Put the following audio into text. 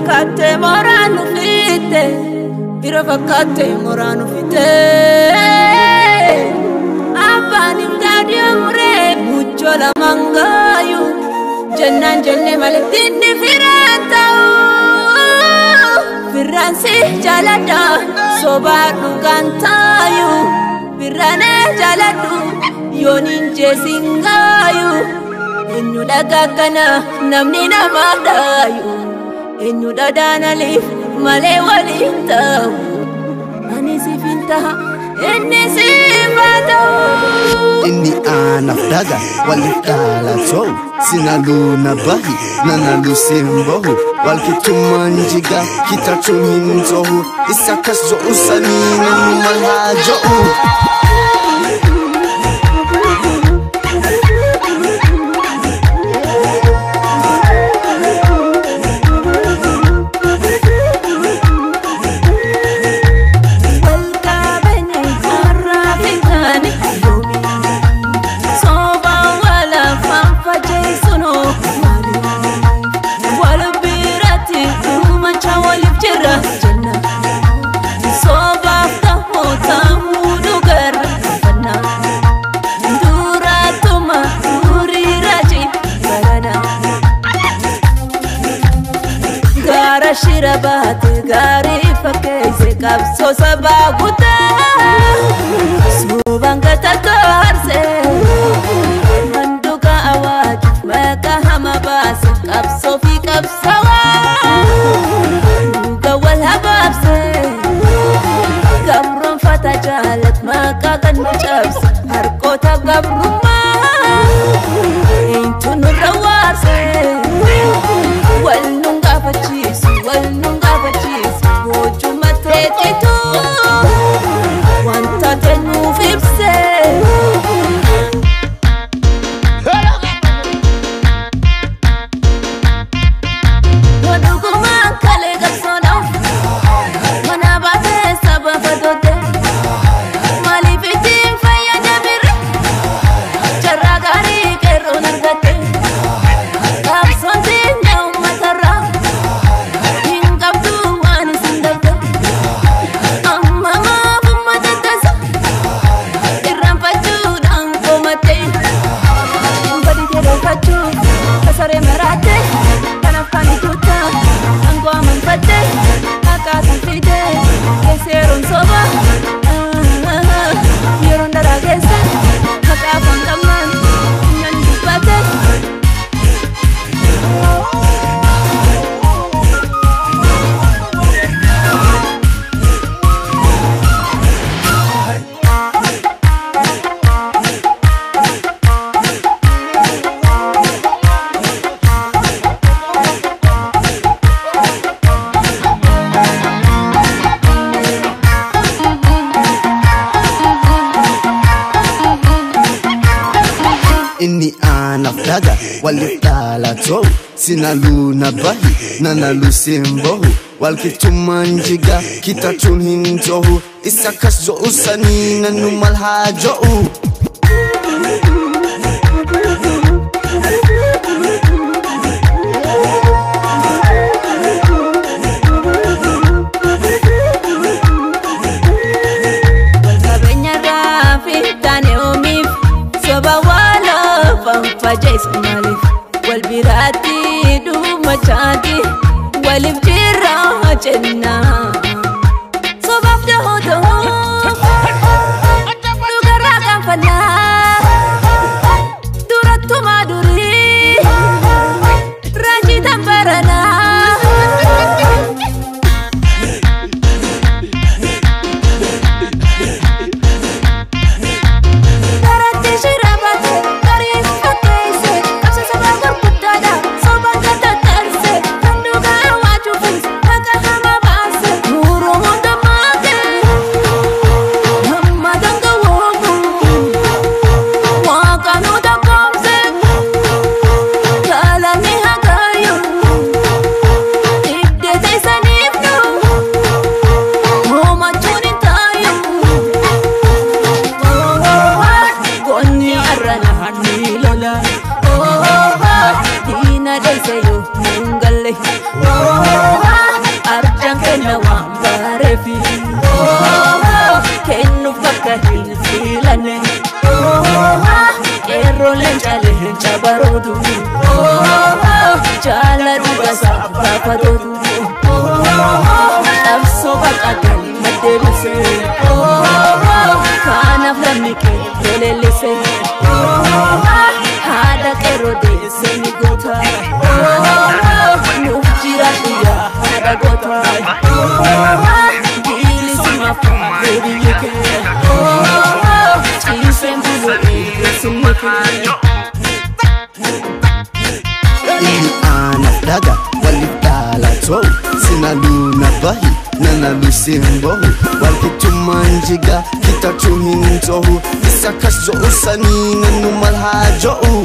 fakkaate moranu fitte bira fakkaate moranu fitte abani mdadi amre mucho la mangayu jennan jenne maletini firanta firansi jalada soba dugantayu firane jaladu yonin jesingayu enyu daga kana namni namadayu enyu dadana lif male walintaw ani sifinta inni sifatu inni anafdaga walikala so sinaluna bahi nanalu simbohu walkitumanjiga kitachuminzohu isakazo usanina numalhajo Shirabat gari fakese kapso sabaguta subanga tatarse manduka awaj maka hamabas kapso fi kapsawa gawal hababse gabrum fatajalat maka kan chabs harkota gabruma intu nurawase walnunga fachis walnunga fachis wojumatetitu wanta tenu fipse waduguma kale gapsono manabate sabafadote malifitin faya jabiri jaragari kero nargate kapsonti kasare merate kanafani tuta angwa manfate akatan fide keseron soba yeron daragese makafan kaman nan dipate inni anafdaga walikala so sinaluna bahi nanalu simbohu walkitumanjiga kitachunhinzohu isakazo usanina numalhajo فجيس مالف والبراتي دوما جادي والبجرة جنة صباح دهو دهو نقرأ كان فلا jabarodu jaaladu gasa baafatodu abso baqatan maddebise kanaaf lamni kee tolellise haadha qeerrode seenni goota nuuf jiraadhu yaa haadha goota bilisumaaf biyyi kee ciiseen bulu'ee sinni kee Anak daga walif dalato sinaluna bahi nanalusimbohu walkitumanjiga kita cuhintohu isa kaso usani nanumalhajohu